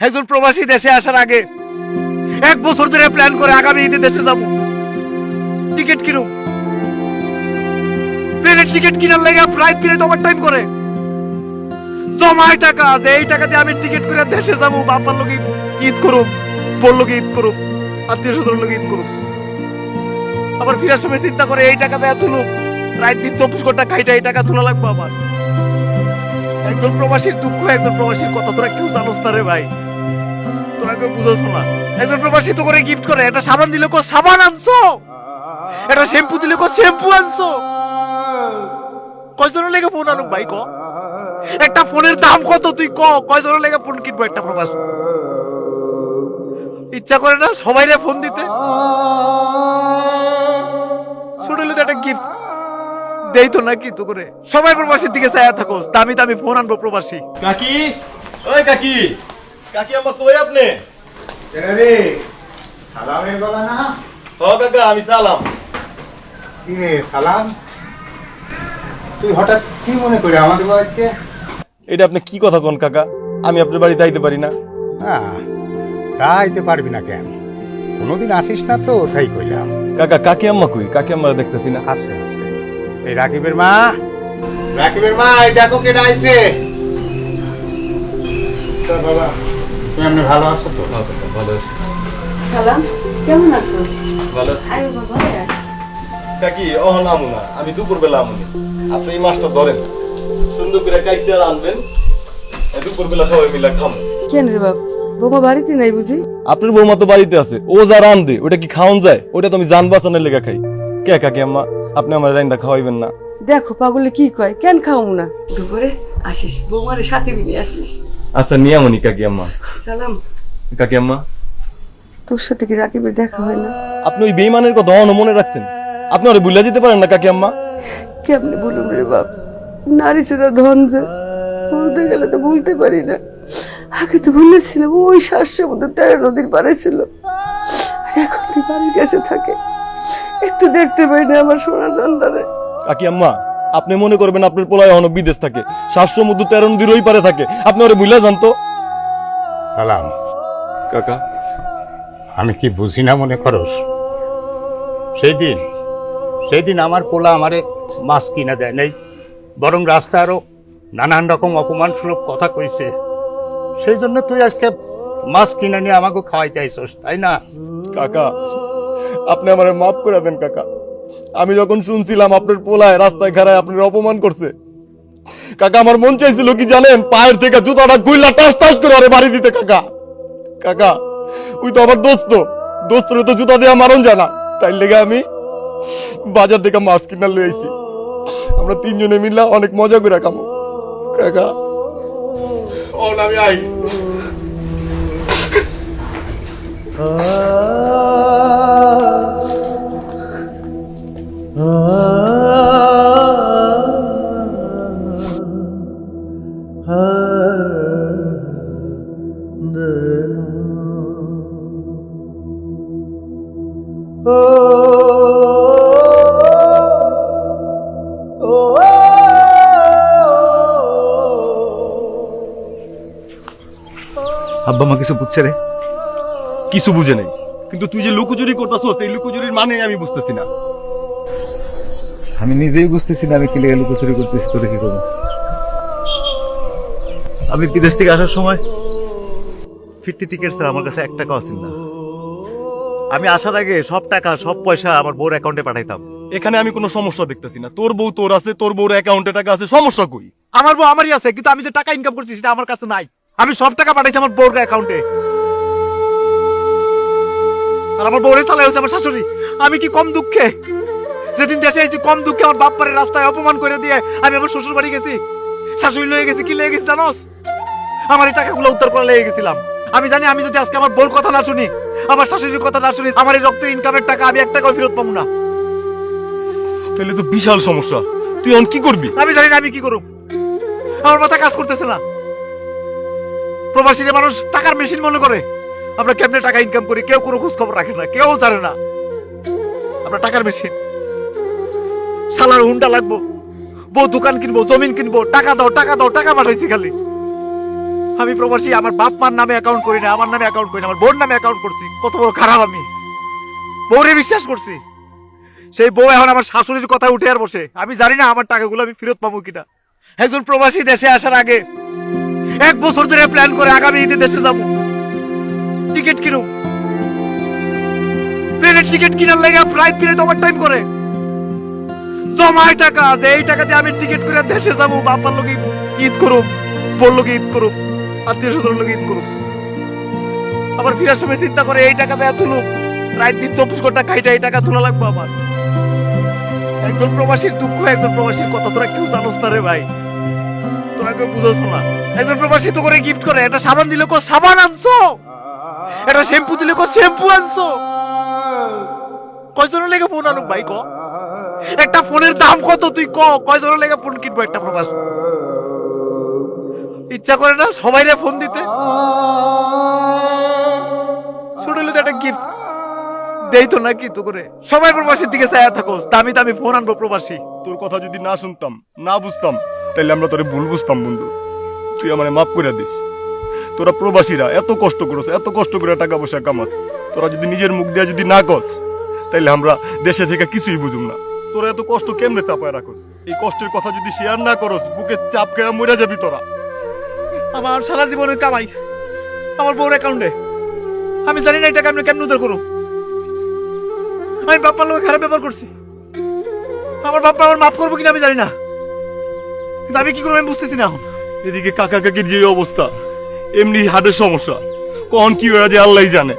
একজন প্রবাসী দেশে আসার আগে 1 বছর ধরে প্ল্যান করে আগামী ঈদে দেশে যাব। টিকিট কিনুম, প্লেনের টিকিট কিনার লাগে ফ্লাইট কিনে তো ওভার টাইম করে জমায় টাকা, যে এই টাকা দিয়ে আমি টিকিট করে দেশে যাবো, বাবার লোক ঈদ করুম, বোর লোক ঈদ করুম, আত্মীয় স্বজন লোক ঈদ করুম। আবার ফিরার সময় চিন্তা করে এই টাকা দেয়া তুলুম, রাত দিন 24 ঘন্টা খাইটা এই টাকা তোলা লাগবে আমার। একজন প্রবাসীর দুঃখ, একজন প্রবাসীর কথা তোরা কেউ জানোস না রে ভাই, তোরা কেউ বুঝোস না। একজন প্রবাসী তো করে গিফট করে, একটা সাবান দিলে কো সাবান আনছো, একটা শ্যাম্পু দিলে কো শ্যাম্পু আনছো। কয়জনের লেগে ফোন আনুক ভাই ক? একটা ফোনের দাম কত তুই ক? কয়জনের লেগে ফোন কিনবো একটা প্রবাসী? ইচ্ছা করে না সবাই ফোন দিতে? শুনলে তো একটা গিফট দেই তো নাকি তো করে সবাই প্রবাসীর দিকে চাইয়া থাকোস, দামি দামি ফোন আনবো প্রবাসী। কাকি, ওই কাকি, কাকি আম্মা কই আপনি? রে সালামের গলা না? ও কাকা, আমি সালাম। কি রে সালাম, তুই হঠাৎ কি মনে করে আমাদের বাড়িতে? এটা আপনি কি কথা কোন কাকা? আমি আপনার বাড়িতে আইতে পারি না? তা আইতে পারবি না কেন? কোনোদিন আসিস না তো, তাই কইলাম। কাকা, কাকি আম্মা কই? কাকি আম্মা দেখতেছি না। আছে আছে, এই রাকিবের মা, রাকিবের মা, এই দেখো কেডা আইছে। তো বাবা, তুমি এমনি ভালো আছো তো? হ্যাঁ কাকা, ভালো আছি। সালাম, কেমন আছো? ভালো আছি। আরে বাবা, কাকি, অহন আমু না, আমি দুপুরবেলা আমুনি। আপনি এই মাছটা ধরেন, সুন্দর করে কাইটটা আনবেন, দুপুরবেলা সবাই মিলে খাবো। কেন রে বাপ, বৌমা বাড়িতে নাই বুঝি? আপনার বৌমা তো বাড়িতে আছে, ও যা রান্ধে ওটা কি খাওয়ান যায়? ওটা তো আমি জান বাঁচানোর লেগে খাই। কে কাকি আম্মা, আপনি আমার রান্দা খাওয়াইবেন না? দেখো পাগলে কি কয়, কেন খাও না? দুপুরে আসিস, বৌমারে সাথে নিয়ে আসিস। আচ্ছা, নিয়ে আমনি কাকি আম্মা। সালাম, কাকি আম্মা, তোর সাথে কি রাকিবের দেখা হয় না? আপনি ওই বেইমানের কথা অন মনে রাখছেন? আপনি ওরে ভুলে যেতে পারেন না কাকি আম্মা? কেমনে বলুম রে বাপ, নারী ছিল ধন যে, বলতে গেলে তো ভুলতে পারি না। আগে তো ভুলেছিলাম ওই 700 মধ্যে 13 নদীর পারে ছিল, আর এখন তুই বাড়ির কাছে থাকে, একটু দেখতে পাই না আমার সোনা জানলারে। কাকি আম্মা, আপনি মনে করবেন আপনার পোলায় অন বিদেশ থাকে, 700 মধ্যে 13 নদীর ওই পারে থাকে, আপনি ওরে ভুলে যান তো। সালাম, কাকা, আমি কি বুঝি না মনে করস? সেই দিন আমার পোলা আমারে মাছ কিনা দেয় নাই, বরং রাস্তা আরো নানান রকম অপমানসূলক কথা কইছে। সেই জন্য তুই আজকে মাছ কিনা নিয়ে আমাকে খাওয়াইতে আইছস, তাই না? কাকা, আপনি আমারে মাফ করে দেন কাকা। আমি যখন শুনছিলাম আপনার পোলায় রাস্তায় খাড়ায় আপনার অপমান করছে, কাকা আমার মন চাইছিল কি জানেন? পায়ের থেকে জুতাটা গুইলা টাস টাস করে আরে বাড়ি দিতে। কাকা, কাকা, ওই তো আমার দোস্তরে তো জুতা দেওয়া মারণ জানা, তাই লেগে আমি বাজার থেকে মাছ কিনা লই আইছি। আমরা 3 জনে মিললা অনেক মজা করে খাবো। কাকা, ও আমি আই। আব্বা মা কিছু বুঝছে রে? কিছু বুঝে নেই, কিন্তু তুই যে লুকোচুরি করতেছস, এই লুকোচুরির মানে আমি বুঝতেছি না। আমি নিজেই বুঝতেছি না আমি কি লেগে লুকোচুরি করতেছি, তোরে কি করবো? আমি বিদেশ থেকে আসার সময় ফিরতি টিকিট স্যার আমার কাছে 1 টাকাও আসেন না। আমি আসার আগে সব টাকা সব পয়সা আমার বউর অ্যাকাউন্টে পাঠাইতাম। এখানে আমি কোনো সমস্যা দেখতেছি না। তোর বউ তোর আছে, তোর বউর অ্যাকাউন্টে টাকা আছে, সমস্যা কই? আমার বউ আমারই আছে, কিন্তু আমি যে টাকা ইনকাম করছি সেটা আমার কাছে নাই। আমি সব টাকা পাঠাইছি আমার বউর অ্যাকাউন্টে, আর আমার বউরে চালাই হচ্ছে আমার শাশুড়ি। আমি কি কম দুঃখে? যেদিন দেশে আইছি কম দুঃখে আমার বাপ মারে রাস্তায় অপমান করে দিয়ে আমি আমার শ্বশুর বাড়ি গেছি, শাশুড়ি লয়ে গেছি। কি লয়ে গেছি জানোস? আমার এই টাকাগুলো উদ্ধার করে লেগে গেছিলাম। আমি জানি আমি যদি আজকে আমার বউর কথা না শুনি, আমার শাশুড়ির কথা না শুনি, আমার এই রক্তের ইনকামের টাকা আমি 1 টাকাও ফেরত পাবো না। তাহলে তো বিশাল সমস্যা। তুই এখন কি করবি? আমি জানি না আমি কি করব, আমার মাথা কাজ করতেছে না। প্রবাসীরা মানুষ টাকার মেশিন মনে করে। আমরা কেমনে টাকা ইনকাম করি কেউ কোনো খোঁজ খবর রাখে না, কেউ জানে না। আমরা টাকার মেশিন। সালার হুন্ডা লাগবো, বউ দোকান কিনবো, জমিন কিনবো, টাকা দাও টাকা দাও, টাকা পাঠাইছি খালি। আমি প্রবাসী, আমার বাপ মার নামে অ্যাকাউন্ট করি না, আমার নামে অ্যাকাউন্ট করি না, আমার বোন নামে অ্যাকাউন্ট করছি। কত বড় খারাপ আমি, বউরে বিশ্বাস করছি। সেই বউ এখন আমার শাশুড়ির কথা উঠে আর বসে। আমি জানি না আমার টাকাগুলো আমি ফেরত পাবো কিনা। একজন প্রবাসী দেশে আসার আগে 1 বছর ধরে প্ল্যান করে আগামী ঈদে দেশে যাবো, টিকিট কিনুম, প্লেনের টিকিট কিনার লেগে ফ্লাইট কিনে তো ওভার টাইম করে জমায় টাকা, যে এই টাকা দিয়ে আমি টিকিট করে দেশে যাবো, বাবার লোক ঈদ করুম, বোর লোক ঈদ করুম, আত্মীয় স্বজন লোক ঈদ করুম। আবার ফিরার সময় চিন্তা করে এই টাকা দেয়া তুলুম, রাত দিন 24 ঘন্টা খাইটা এই টাকা তোলা লাগবে আমার। একজন প্রবাসীর দুঃখ, একজন প্রবাসীর কথা তোরা কেউ জানোস না রে ভাই, তোরা কেউ বুঝোস না। একজন প্রবাসী তো করে গিফট করে, একটা সাবান দিলে কো সাবান আনছো, একটা শ্যাম্পু দিলে কো শ্যাম্পু আনছো। কয়জনের লেগে ফোন আনুক ভাই ক? একটা ফোনের দাম কত তুই ক? কয়জনের লেগে ফোন কিনবো একটা প্রবাস? ইচ্ছা করে না সবাইরে ফোন দিতে? শুনলে তো একটা গিফট দেই তো নাকি তো করে সবাই প্রবাসীর দিকে চায়া থাকোস, দামি দামি ফোন আনবো প্রবাসী। তোর কথা যদি না শুনতাম, না বুঝতাম, তাহলে আমরা তোরে ভুল বুঝতাম বন্ধু। তুই আমারে মাফ করে দিস। তোরা প্রবাসীরা এত কষ্ট করছ, এত কষ্ট করে টাকা পয়সা কামাস, তোরা যদি নিজের মুখ দিয়ে যদি না কস, তাইলে আমরা দেশে থেকে কিছুই বুঝুম না। তোরা এত কষ্ট কেমনে চাপায় রাখোস? এই কষ্টের কথা যদি শেয়ার না করস, বুকে চাপ খেয়ে মরে যাবি তোরা। আমার সারা জীবনের কামাই আমার বউর অ্যাকাউন্টে, আমি জানি না এই টাকা আমি কেমন উদ্ধার করবো। আমি বাপ্পার লোক খারাপ ব্যবহার করছি, আমার বাপ্পা আমার মাফ করবো কিনা আমি জানি না, কিন্তু আমি কি করবো আমি বুঝতেছি না এখন। এদিকে কাকা কাকির যে অবস্থা, এমনি হার্টের সমস্যা, কখন কি হয়ে যায় আল্লাহই জানে।